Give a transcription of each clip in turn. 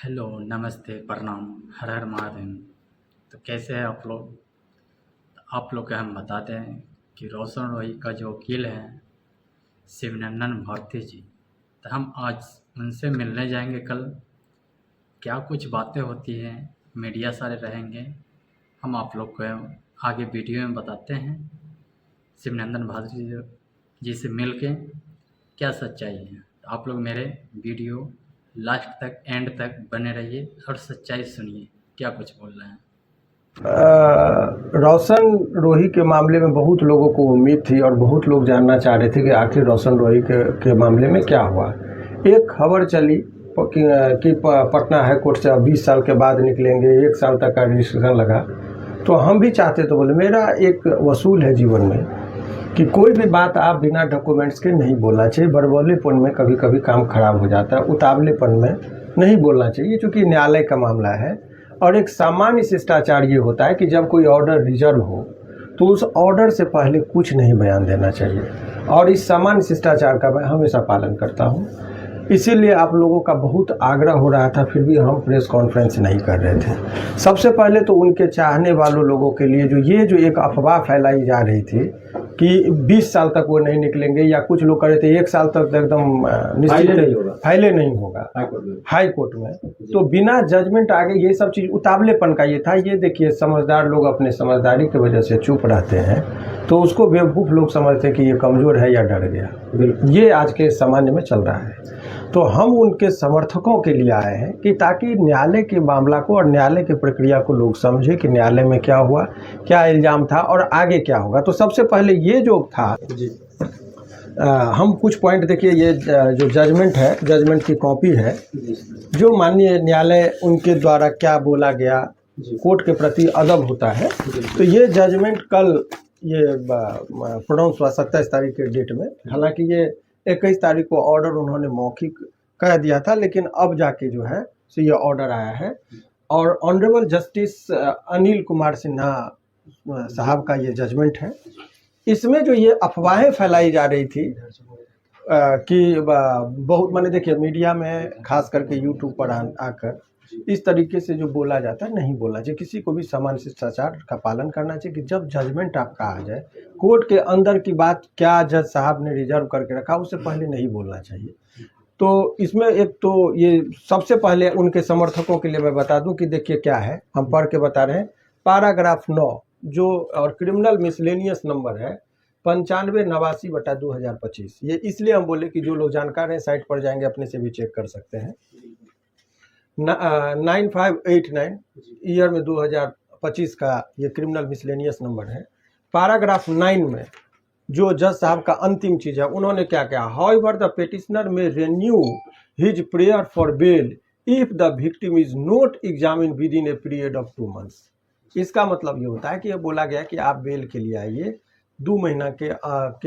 Hello, नमस्ते, प्रणाम, हर हर महादेव। तो कैसे हैं आप लोग? तो आप लोग को हम बताते हैं कि रोशन रोही का जो वकील है शिवनंदन भारती जी, तो हम आज उनसे मिलने जाएंगे कल। क्या कुछ बातें होती हैं, मीडिया सारे रहेंगे, हम आप लोग को आगे वीडियो में बताते हैं। शिवनंदन भारती जी से मिल के क्या सच्चाई है, तो आप लोग मेरे वीडियो लास्ट तक, एंड तक बने रहिए और सच्चाई सुनिए क्या कुछ बोल रहे हैं। रोशन रोही के मामले में बहुत लोगों को उम्मीद थी और बहुत लोग जानना चाह रहे थे कि आखिर रोशन रोही के मामले में क्या हुआ। एक खबर चली कि पटना हाई कोर्ट से 20 साल के बाद निकलेंगे, 1 साल तक का रजिस्ट्रेशन लगा। तो हम भी चाहते तो बोले, मेरा एक वसूल है जीवन में कि कोई भी बात आप बिना डॉक्यूमेंट्स के नहीं बोलना चाहिए। बड़बोलेपन में कभी कभी काम खराब हो जाता है, उतावलेपन में नहीं बोलना चाहिए, क्योंकि न्यायालय का मामला है। और एक सामान्य शिष्टाचार ये होता है कि जब कोई ऑर्डर रिजर्व हो तो उस ऑर्डर से पहले कुछ नहीं बयान देना चाहिए, और इस सामान्य शिष्टाचार का मैं हमेशा पालन करता हूँ। इसीलिए आप लोगों का बहुत आग्रह हो रहा था, फिर भी हम प्रेस कॉन्फ्रेंस नहीं कर रहे थे। सबसे पहले तो उनके चाहने वालों लोगों के लिए जो एक अफवाह फैलाई जा रही थी कि 20 साल तक वो नहीं निकलेंगे, या कुछ लोग कह रहे थे 1 साल तक एकदम निश्चित फाइले नहीं होगा हाई कोर्ट में, तो बिना जजमेंट आगे ये सब चीज़ उतावलेपन का ये था। ये देखिए, समझदार लोग अपने समझदारी की वजह से चुप रहते हैं, तो उसको बेवकूफ़ लोग समझते हैं कि ये कमज़ोर है या डर गया। ये आज के ज़माने में चल रहा है। तो हम उनके समर्थकों के लिए आए हैं कि ताकि न्यायालय के मामला को और न्यायालय की प्रक्रिया को लोग समझे कि न्यायालय में क्या हुआ, क्या इल्ज़ाम था और आगे क्या होगा। तो सबसे पहले ये जो था, हम कुछ पॉइंट देखिए। ये जो जजमेंट है, जजमेंट की कॉपी है, जो माननीय न्यायालय उनके द्वारा क्या बोला गया, कोर्ट के प्रति अदब होता है। तो ये जजमेंट कल ये प्रोनाउंस हुआ 27 तारीख के डेट में। हालांकि ये 21 तारीख को ऑर्डर उन्होंने मौखिक कह दिया था, लेकिन अब जाके जो है सो ये ऑर्डर आया है। और ऑनरेबल जस्टिस अनिल कुमार सिन्हा साहब का ये जजमेंट है। इसमें जो ये अफवाहें फैलाई जा रही थी कि बहुत, मैंने देखिए मीडिया में खास करके यूट्यूब पर आकर इस तरीके से जो बोला जाता है, नहीं बोलना चाहिए। किसी को भी सामान्य शिष्टाचार का पालन करना चाहिए कि जब जजमेंट आपका आ जाए, कोर्ट के अंदर की बात क्या जज साहब ने रिजर्व करके रखा, उससे पहले नहीं बोलना चाहिए। तो इसमें एक तो ये सबसे पहले उनके समर्थकों के लिए मैं बता दूं कि देखिए क्या है, हम पढ़ के बता रहे हैं। पैराग्राफ 9 जो और क्रिमिनल मिसलेनियस नंबर है 9589/2025। ये इसलिए हम बोले कि जो लोग जानकार हैं साइट पर जाएंगे, अपने से भी चेक कर सकते हैं। 9589 ईयर में 2025 का ये क्रिमिनल मिसलेनियस नंबर है। पैराग्राफ 9 में जो जज साहब का अंतिम चीज है, उन्होंने क्या कहा, however the petitioner may renew his prayer for bail if the victim is not examine within a period of 2 months. इसका मतलब ये होता है कि ये बोला गया कि आप बेल के लिए आइए, 2 महीना के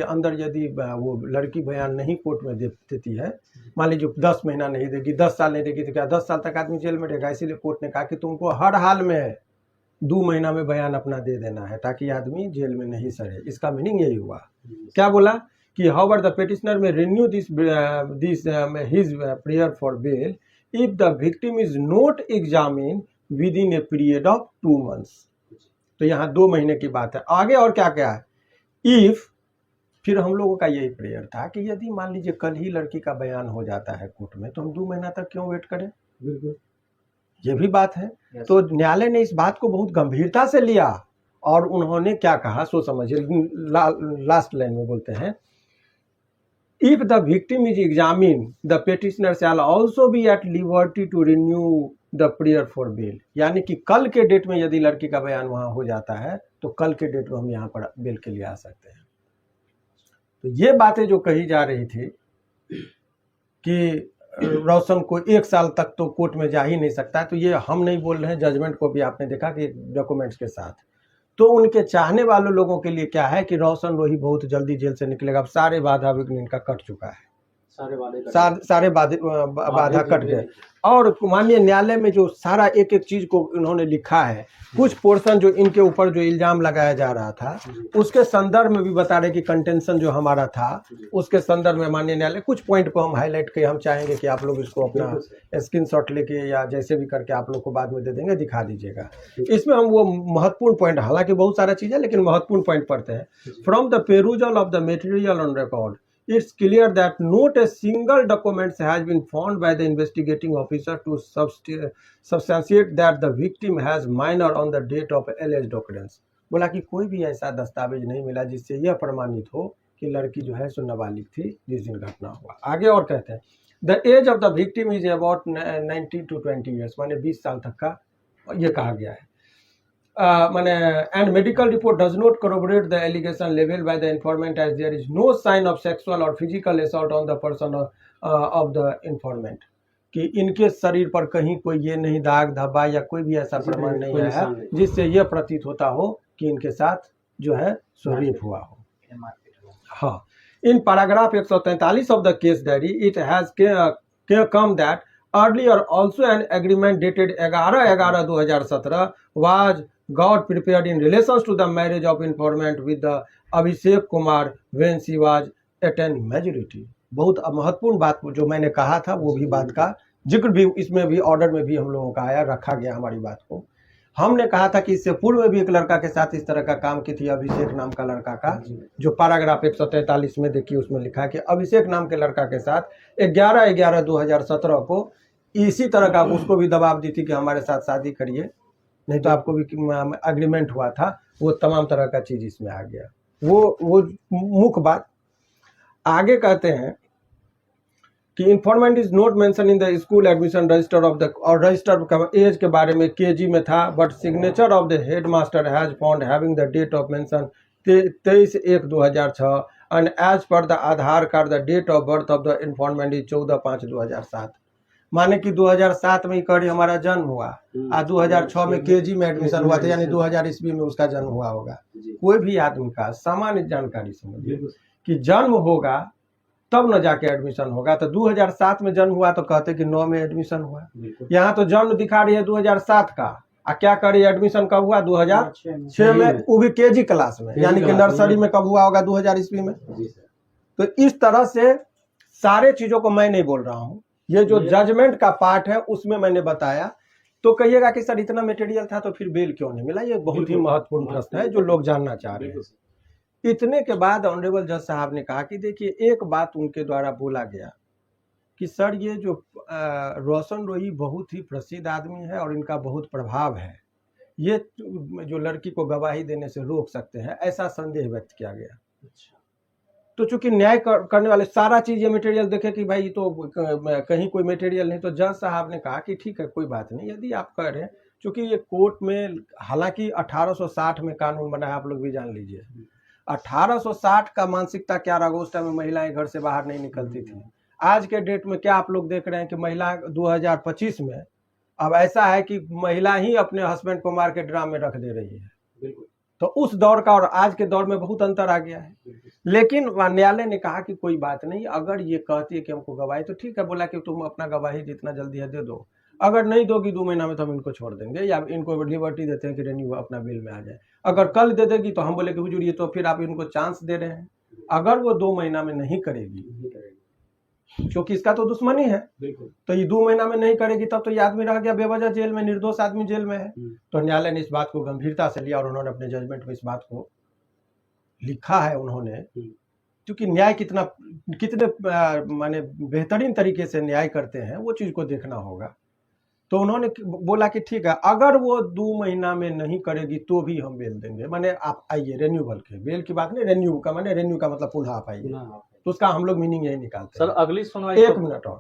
अंदर यदि वो लड़की बयान नहीं कोर्ट में देती है, मान लीजिए 10 महीना नहीं देगी, 10 साल नहीं देगी, तो क्या 10 साल तक आदमी जेल में रहेगा। इसीलिए कोर्ट ने कहा कि तुमको हर हाल में 2 महीना में बयान अपना दे देना है, ताकि आदमी जेल में नहीं सड़े। इसका मीनिंग यही हुआ। क्या बोला कि however the petitioner may renew this his prayer for bail if the victim is not examine within a period of 2 months. तो यहाँ 2 महीने की बात है। आगे और क्या क्या है, इफ, फिर हम लोगों का यही प्रेयर था कि यदि मान लीजिए कल ही लड़की का बयान हो जाता है कोर्ट में, तो हम 2 महीना तक क्यों वेट करें। बिल्कुल, ये भी बात है। तो न्यायालय ने इस बात को बहुत गंभीरता से लिया और उन्होंने क्या कहा सो समझिए। लास्ट लाइन में बोलते हैं, if the victim is examine the petitioner shall also be at liberty to renew the prayer for bail. यानी कि कल के डेट में यदि लड़की का बयान वहां हो जाता है, तो कल के डेट में हम यहाँ पर बेल के लिए आ सकते हैं। तो ये बातें जो कही जा रही थी कि रोशन को 1 साल तक तो कोर्ट में जा ही नहीं सकता है, तो ये हम नहीं बोल रहे हैं, जजमेंट को भी आपने देखा कि डॉक्यूमेंट्स के साथ। तो उनके चाहने वालों लोगों के लिए क्या है कि रोशन रोही बहुत जल्दी जेल से निकलेगा। अब सारे बाधा विघ्न इनका कट चुका है। सारे बाधा कट गए। और माननीय न्यायालय में जो सारा एक एक चीज को इन्होंने लिखा है, कुछ पोर्शन जो इनके ऊपर जो इल्जाम लगाया जा रहा था उसके संदर्भ में भी बता रहे कि कंटेंशन जो हमारा था उसके संदर्भ में माननीय न्यायालय कुछ पॉइंट को हम हाईलाइट के हम चाहेंगे कि आप लोग इसको अपना स्क्रीनशॉट लेके या जैसे भी करके आप लोग को बाद में दे देंगे, दिखा दीजिएगा। इसमें हम वो महत्वपूर्ण पॉइंट, हालांकि बहुत सारा चीज़ है लेकिन महत्वपूर्ण पॉइंट पढ़ते हैं। From the perusal of the material on record, it's clear that not a single document has been found by the investigating officer to substantiate that the victim has minor on the date of alleged occurrence। बोला कि कोई भी ऐसा दस्तावेज नहीं मिला जिससे यह प्रमाणित हो कि लड़की जो है सो नाबालिग थी जिस दिन घटना हुआ। आगे और कहते हैं the age of the victim is about 19 to 20 years, माने 20 साल तक का ये कहा गया है। and medical report does not corroborate the allegation leveled by the informant as there is no sign of sexual or physical assault on the person of the informant, कि इनके शरीर पर कहीं कोई ये नहीं दाग धब्बा या कोई भी ऐसा प्रमाण नहीं है जिससे यह प्रतीत होता हो कि इनके साथ जो है सो रेप हुआ हो। हाँ, in paragraph 143 of the case diary it has come that earlier also an agreement dated 11/11/2017 was got prepared in relation to the marriage of informant with the Abhishek Kumar when she was at an majority। बहुत महत्वपूर्ण बात जो मैंने कहा था वो भी बात का जिक्र भी इसमें भी ऑर्डर में भी हम लोगों का आया, रखा गया हमारी बात को। हमने कहा था कि इससे पूर्व में भी एक लड़का के साथ इस तरह का काम की थी, अभिषेक नाम का लड़का का, जो पैराग्राफ 143 में देखिए उसमें लिखा है कि अभिषेक नाम के लड़का के साथ 11/11/2017 को इसी तरह का उसको भी दबाव दी थी कि हमारे साथ शादी करिए नहीं तो आपको भी एग्रीमेंट हुआ था। वो तमाम तरह का चीज इसमें आ गया। वो मुख्य बात आगे कहते हैं कि informant is not mention in the school admission register of the, और रजिस्टर एज के बारे में केजी में था, but signature of the head master has found having the date of mention 23/1/2006 and as per the Aadhaar card the date of birth of the informant is 14/5/2007। माने कि 2007 में कड़ी हमारा जन्म हुआ और 2006 में केजी में एडमिशन हुआ था, यानी 2000 ईस्वी में उसका जन्म हुआ होगा। कोई भी आदमी का सामान्य जानकारी समझिए कि जन्म होगा तब न जाके एडमिशन होगा। तो 2007 में जन्म हुआ तो कहते कि 9 में एडमिशन हुआ। यहाँ तो जन्म दिखा रही है 2007 का, क्या करी एडमिशन कब हुआ 2006 में, वो भी केजी क्लास में, यानी कि नर्सरी में कब हुआ होगा 2000 ईस्वी में। तो इस तरह से सारे चीजों को मैं नहीं बोल रहा हूँ, ये जो जजमेंट का पार्ट है उसमें मैंने बताया। तो कहिएगा कि सर इतना मटेरियल था तो फिर बेल क्यों नहीं मिला, ये बहुत ही महत्वपूर्ण प्रश्न है जो लोग जानना चाह रहे हैं। इतने के बाद ऑनरेबल जज साहब ने कहा कि देखिए एक बात उनके द्वारा बोला गया कि सर ये जो रोशन रोही बहुत ही प्रसिद्ध आदमी है और इनका बहुत प्रभाव है, ये जो लड़की को गवाही देने से रोक सकते हैं, ऐसा संदेह व्यक्त किया गया। तो चूंकि न्याय करने वाले सारा चीज ये मटेरियल देखे कि भाई तो कहीं कोई मटेरियल नहीं, तो जज साहब ने कहा कि ठीक है कोई बात नहीं, यदि आप कह रहे हैं, चूंकि ये कोर्ट में हालांकि 1860 में कानून बना है, आप लोग भी जान लीजिए 1860 का मानसिकता क्या रहा, उस टाइम में महिलाएं घर से बाहर नहीं निकलती थी। आज के डेट में क्या आप लोग देख रहे हैं कि महिला 2025 में अब ऐसा है कि महिला ही अपने हस्बैंड को मार के ड्राम में रख दे रही है। तो उस दौर का और आज के दौर में बहुत अंतर आ गया है। लेकिन न्यायालय ने कहा कि कोई बात नहीं, अगर ये कहती है कि हमको गवाही तो ठीक है, बोला कि तुम अपना गवाही जितना जल्दी है दे दो, अगर नहीं दोगी 2 महीना में तो हम इनको छोड़ देंगे या इनको लिबर्टी देते हैं कि रेन्यू अपना बिल में आ जाए। अगर कल दे देगी तो हम बोले कि हुजूर ये तो फिर आप इनको चांस दे रहे हैं। अगर वो 2 महीना में नहीं करेगी, क्योंकि इसका तो दुश्मनी है, तो ये 2 महीना में नहीं करेगी तब तो ये आदमी रह गया बेवजह जेल में, निर्दोष आदमी जेल में है। तो न्यायालय ने इस बात को गंभीरता से लिया और उन्होंने अपने जजमेंट में इस बात को लिखा है। उन्होंने क्योंकि न्याय कितने माने बेहतरीन तरीके से न्याय करते हैं वो चीज को देखना होगा। तो उन्होंने बोला कि ठीक है, अगर वो 2 महीना में नहीं करेगी तो भी हम बेल देंगे, माने आप आइए, रेन्यूबल के बेल की बात नहीं, रेन्यू का माने रेन्यू का मतलब पुनः आप आइए, तो उसका हम लोग मीनिंग यही निकालते हैं। सर अगली सुनवाई 1 मिनट और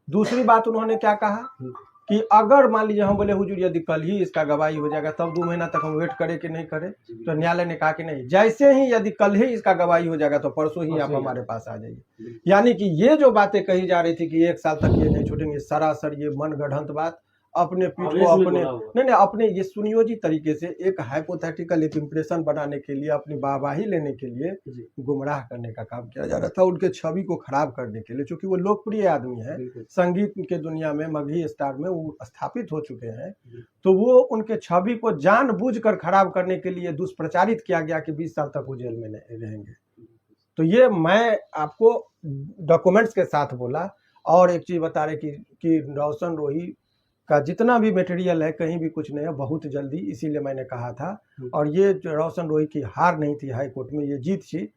दूसरी बात उन्होंने क्या कहा कि अगर मान लीजिए हम बोले हुजूर यदि कल ही इसका गवाही हो जाएगा तब 2 महीना तक हम वेट करें कि नहीं करें, तो न्यायालय ने कहा कि नहीं, जैसे ही यदि कल ही इसका गवाही हो जाएगा तो परसों ही आप हमारे पास आ जाइए। यानी कि ये जो बातें कही जा रही थी कि 1 साल तक ये नहीं छूटेंगे, सरासर ये मनगढ़ंत बात अपने पीठ को अपने नहीं अपने ये सुनियोजित तरीके से एक हाइपोथेटिकल एक इम्प्रेशन बनाने के लिए, अपनी वाहवाही लेने के लिए गुमराह करने का काम किया जा रहा था, उनके छवि को खराब करने के लिए। क्योंकि वो लोकप्रिय आदमी है, संगीत के दुनिया में मगही स्टार में वो स्थापित हो चुके हैं, तो वो उनके छवि को जानबूझकर खराब करने के लिए दुष्प्रचारित किया गया कि 20 साल तक वो जेल में रहेंगे। तो ये मैं आपको डॉक्यूमेंट्स के साथ बोला। और एक चीज़ बता रहे कि रोशन रोही का जितना भी मटेरियल है कहीं भी कुछ नहीं है, बहुत जल्दी, इसीलिए मैंने कहा था। और ये जो रोशन रोही की हार नहीं थी हाई कोर्ट में, ये जीत थी।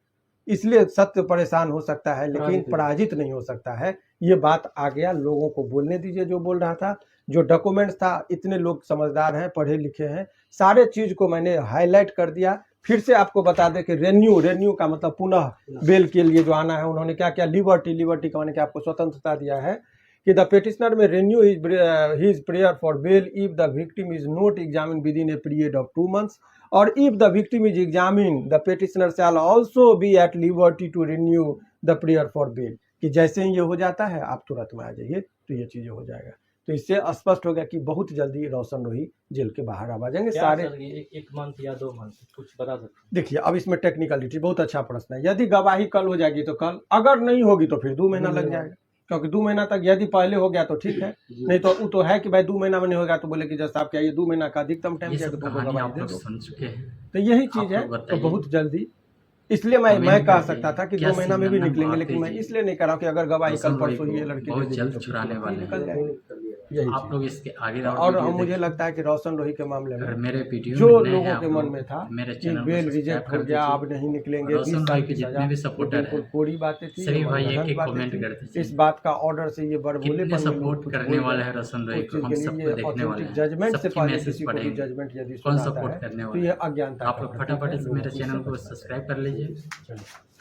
इसलिए सत्य परेशान हो सकता है लेकिन पराजित नहीं हो सकता है। ये बात आ गया, लोगों को बोलने दीजिए जो बोल रहा था। जो डॉक्यूमेंट्स था, इतने लोग समझदार हैं, पढ़े लिखे हैं, सारे चीज़ को मैंने हाईलाइट कर दिया। फिर से आपको बता दें कि रेन्यू का मतलब पुनः बेल के लिए जो आना है, उन्होंने क्या क्या लिबर्टी का मैंने क्या आपको स्वतंत्रता दिया है कि the petitioner may renew his prayer for bail if the victim is not examine within a period of 2 months और if the victim is examine the petitioner shall also be at liberty to renew the prayer for bail. कि जैसे ही ये हो जाता है आप तुरंत में आ जाइए, तो ये चीज़ें हो जाएगा। तो इससे स्पष्ट हो गया कि बहुत जल्दी रोशन रोही जेल के बाहर आ जाएंगे। सारे 1 मंथ या 2 मंथ कुछ बता सकते हैं? देखिए, अब इसमें टेक्निकलिटी, बहुत अच्छा प्रश्न है। यदि गवाही कल हो जाएगी तो कल, अगर नहीं होगी तो फिर 2 महीना लग जाएगा। क्योंकि 2 महीना तक यदि पहले हो गया तो ठीक है, नहीं तो वो तो है कि भाई 2 महीना में नहीं होगा तो बोले कि जज साहब क्या ये 2 महीना का अधिकतम टाइम ये है सब तो कहानी गवाही आप दे लोग दो। सुन चुके हैं। तो यही चीज़ आप है। लोग तो बताइए। बहुत जल्दी, इसलिए मैं कह सकता था कि 2 महीना में भी निकलेंगे, लेकिन मैं इसलिए नहीं कर रहा हूँ कि अगर गवाही कल परसों ये लड़की बहुत दे जल्द देगी तो छुड़ाने वाले निकल हैं। जाएंगे। यही आप चीज़। लोग इसके आगे और वीडियो मुझे देखिए। लगता है कि रोशन रोही के मामले अगर में मेरे वीडियो जो में नए हैं लोगों आप के मन लोग, में था मेरे कि चैनल को बेल सब्सक्राइब रिजेक्ट कर हो गया, दीजिए। अब नहीं निकलेंगे, रोशन 20 साल रोही की के सजा, जितने भी ये सपोर्टर बिल्कुल हैं, कोरी बातें थी, सभी ये भाई मनगढ़ंत एक बातें कमेंट थी। कर दीजिए। इस बात का ऑर्डर से ये कितने बड़बोलेपन में लोग सपोर्ट कुछ करने बोल वाले रहे हैं हैं। रोशन रोही उस को, चीज़ हम के लिए सबको ये देखने वाले ऑथेंटिक हैं, जजमेंट से सबकी पहले मैसेज किसी को भी पढ़ेंगे, जजमेंट यदि कौन सुनाता सपोर्ट है करने तो वाले ये हैं। अज्ञानता आप का लोग प्रतीक है। फटाफट से लोगों मेरे को चैनल इससे को बचना सब्सक्राइब चाहिए। कर लीजिए। चलिए।